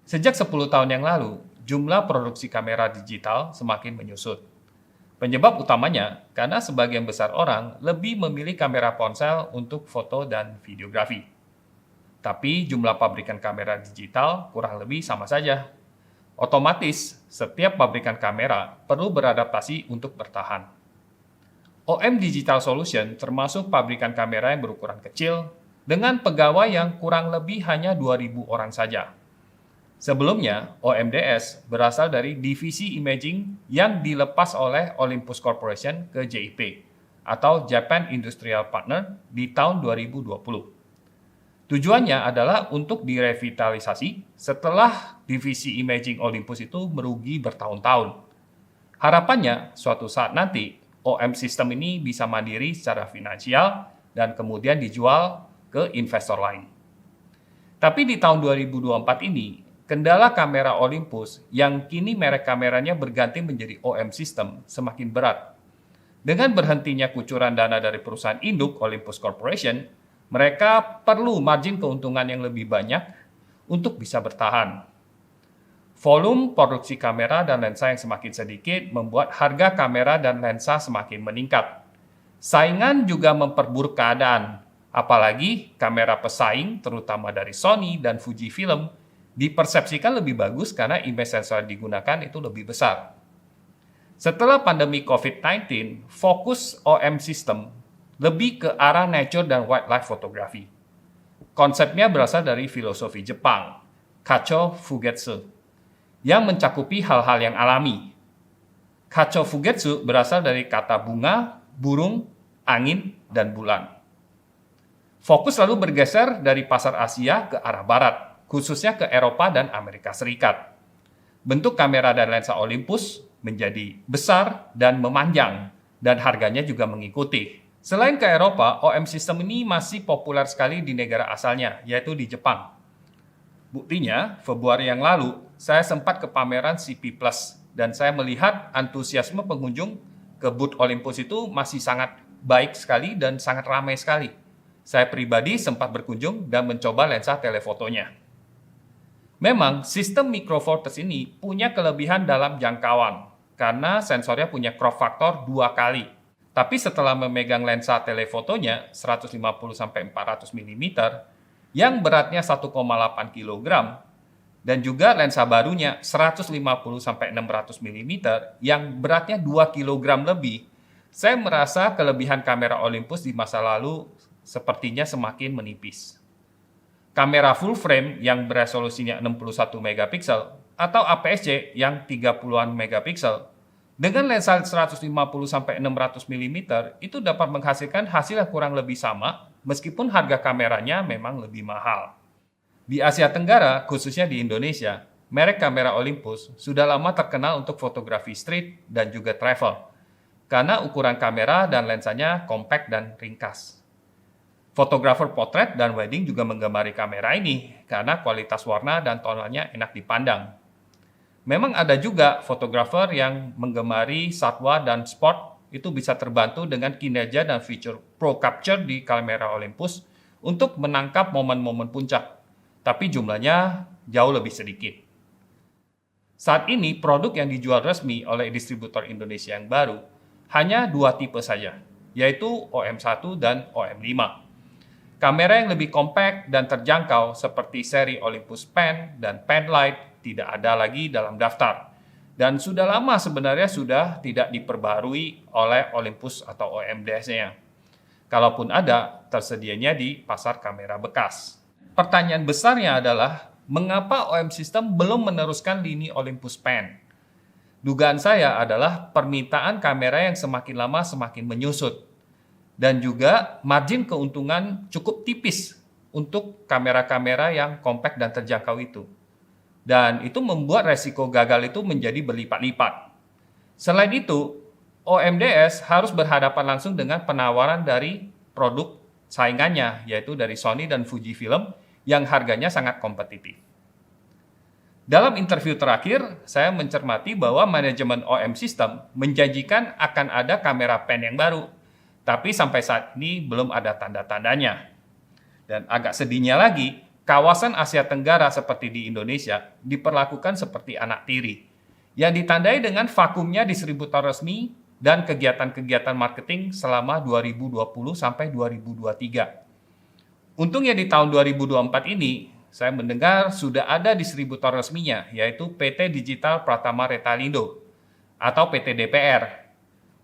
Sejak 10 tahun yang lalu, jumlah produksi kamera digital semakin menyusut. Penyebab utamanya karena sebagian besar orang lebih memilih kamera ponsel untuk foto dan videografi. Tapi jumlah pabrikan kamera digital kurang lebih sama saja. Otomatis, setiap pabrikan kamera perlu beradaptasi untuk bertahan. OM Digital Solution termasuk pabrikan kamera yang berukuran kecil dengan pegawai yang kurang lebih hanya 2.000 orang saja. Sebelumnya, OMDS berasal dari divisi imaging yang dilepas oleh Olympus Corporation ke JIP atau Japan Industrial Partner di tahun 2020. Tujuannya adalah untuk direvitalisasi setelah divisi imaging Olympus itu merugi bertahun-tahun. Harapannya, suatu saat nanti OM System ini bisa mandiri secara finansial dan kemudian dijual ke investor lain. Tapi di tahun 2024 ini, kendala kamera Olympus yang kini merek kameranya berganti menjadi OM System semakin berat. Dengan berhentinya kucuran dana dari perusahaan induk Olympus Corporation, mereka perlu margin keuntungan yang lebih banyak untuk bisa bertahan. Volume produksi kamera dan lensa yang semakin sedikit membuat harga kamera dan lensa semakin meningkat. Saingan juga memperburuk keadaan, apalagi kamera pesaing terutama dari Sony dan Fujifilm dipersepsikan lebih bagus karena image sensor yang digunakan itu lebih besar. Setelah pandemi COVID-19, fokus OM System lebih ke arah nature dan wildlife photography. Konsepnya berasal dari filosofi Jepang, Kacho Fugetsu, yang mencakupi hal-hal yang alami. Kacho Fugetsu berasal dari kata bunga, burung, angin, dan bulan. Fokus lalu bergeser dari pasar Asia ke arah barat, khususnya ke Eropa dan Amerika Serikat. Bentuk kamera dan lensa Olympus menjadi besar dan memanjang, dan harganya juga mengikuti. Selain ke Eropa, OM System ini masih populer sekali di negara asalnya, yaitu di Jepang. Buktinya, Februari yang lalu, saya sempat ke pameran CP Plus, dan saya melihat antusiasme pengunjung ke booth Olympus itu masih sangat baik sekali dan sangat ramai sekali. Saya pribadi sempat berkunjung dan mencoba lensa telefotonya. Memang, sistem Micro Four Thirds ini punya kelebihan dalam jangkauan, karena sensornya punya crop factor 2 kali. Tapi setelah memegang lensa telefotonya 150-400 mm, yang beratnya 1,8 kg, dan juga lensa barunya 150-600 mm, yang beratnya 2 kg lebih, saya merasa kelebihan kamera Olympus di masa lalu sepertinya semakin menipis. Kamera full frame yang beresolusinya 61 megapiksel atau APS-C yang 30-an megapiksel dengan lensa 150-600 mm itu dapat menghasilkan hasil yang kurang lebih sama meskipun harga kameranya memang lebih mahal. Di Asia Tenggara, khususnya di Indonesia, merek kamera Olympus sudah lama terkenal untuk fotografi street dan juga travel karena ukuran kamera dan lensanya kompak dan ringkas. Fotografer potret dan wedding juga menggemari kamera ini karena kualitas warna dan tonalnya enak dipandang. Memang ada juga fotografer yang menggemari satwa dan sport itu bisa terbantu dengan kinerja dan fitur Pro Capture di kamera Olympus untuk menangkap momen-momen puncak, tapi jumlahnya jauh lebih sedikit. Saat ini produk yang dijual resmi oleh distributor Indonesia yang baru hanya 2 tipe saja, yaitu OM1 dan OM5. Kamera yang lebih kompak dan terjangkau seperti seri Olympus Pen dan Pen Lite tidak ada lagi dalam daftar. Dan sudah lama sebenarnya sudah tidak diperbarui oleh Olympus atau OMDS-nya. Kalaupun ada, tersedianya di pasar kamera bekas. Pertanyaan besarnya adalah, mengapa OM System belum meneruskan lini Olympus Pen? Dugaan saya adalah permintaan kamera yang semakin lama semakin menyusut. Dan juga margin keuntungan cukup tipis untuk kamera-kamera yang kompak dan terjangkau itu. Dan itu membuat resiko gagal itu menjadi berlipat-lipat. Selain itu, OMDS harus berhadapan langsung dengan penawaran dari produk saingannya, yaitu dari Sony dan Fujifilm yang harganya sangat kompetitif. Dalam interview terakhir, saya mencermati bahwa manajemen OM System menjanjikan akan ada kamera pen yang baru, tapi sampai saat ini belum ada tanda-tandanya. Dan agak sedihnya lagi, kawasan Asia Tenggara seperti di Indonesia diperlakukan seperti anak tiri, yang ditandai dengan vakumnya distributor resmi dan kegiatan-kegiatan marketing selama 2020 sampai 2023. Untungnya di tahun 2024 ini, saya mendengar sudah ada distributor resminya, yaitu PT Digital Pratama Retalindo atau PT DPR.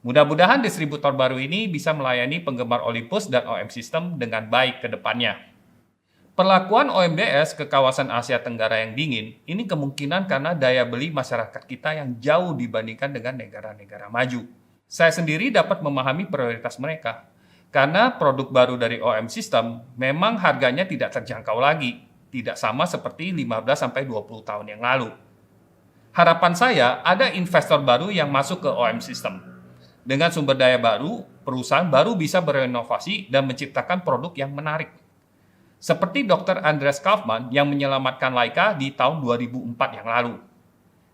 Mudah-mudahan distributor baru ini bisa melayani penggemar Olympus dan OM System dengan baik ke depannya. Perlakuan OMDS ke kawasan Asia Tenggara yang dingin, ini kemungkinan karena daya beli masyarakat kita yang jauh dibandingkan dengan negara-negara maju. Saya sendiri dapat memahami prioritas mereka, karena produk baru dari OM System memang harganya tidak terjangkau lagi, tidak sama seperti 15-20 tahun yang lalu. Harapan saya ada investor baru yang masuk ke OM System. Dengan sumber daya baru, perusahaan baru bisa berinovasi dan menciptakan produk yang menarik. Seperti Dr. Andreas Kaufmann yang menyelamatkan Leica di tahun 2004 yang lalu.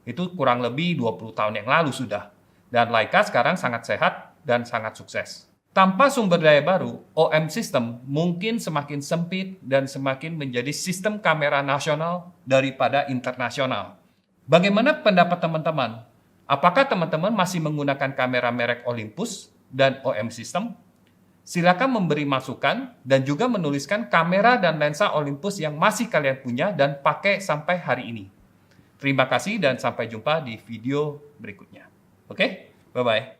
Itu kurang lebih 20 tahun yang lalu sudah. Dan Leica sekarang sangat sehat dan sangat sukses. Tanpa sumber daya baru, OM System mungkin semakin sempit dan semakin menjadi sistem kamera nasional daripada internasional. Bagaimana pendapat teman-teman? Apakah teman-teman masih menggunakan kamera merek Olympus dan OM System? Silakan memberi masukan dan juga menuliskan kamera dan lensa Olympus yang masih kalian punya dan pakai sampai hari ini. Terima kasih dan sampai jumpa di video berikutnya. Oke, bye-bye.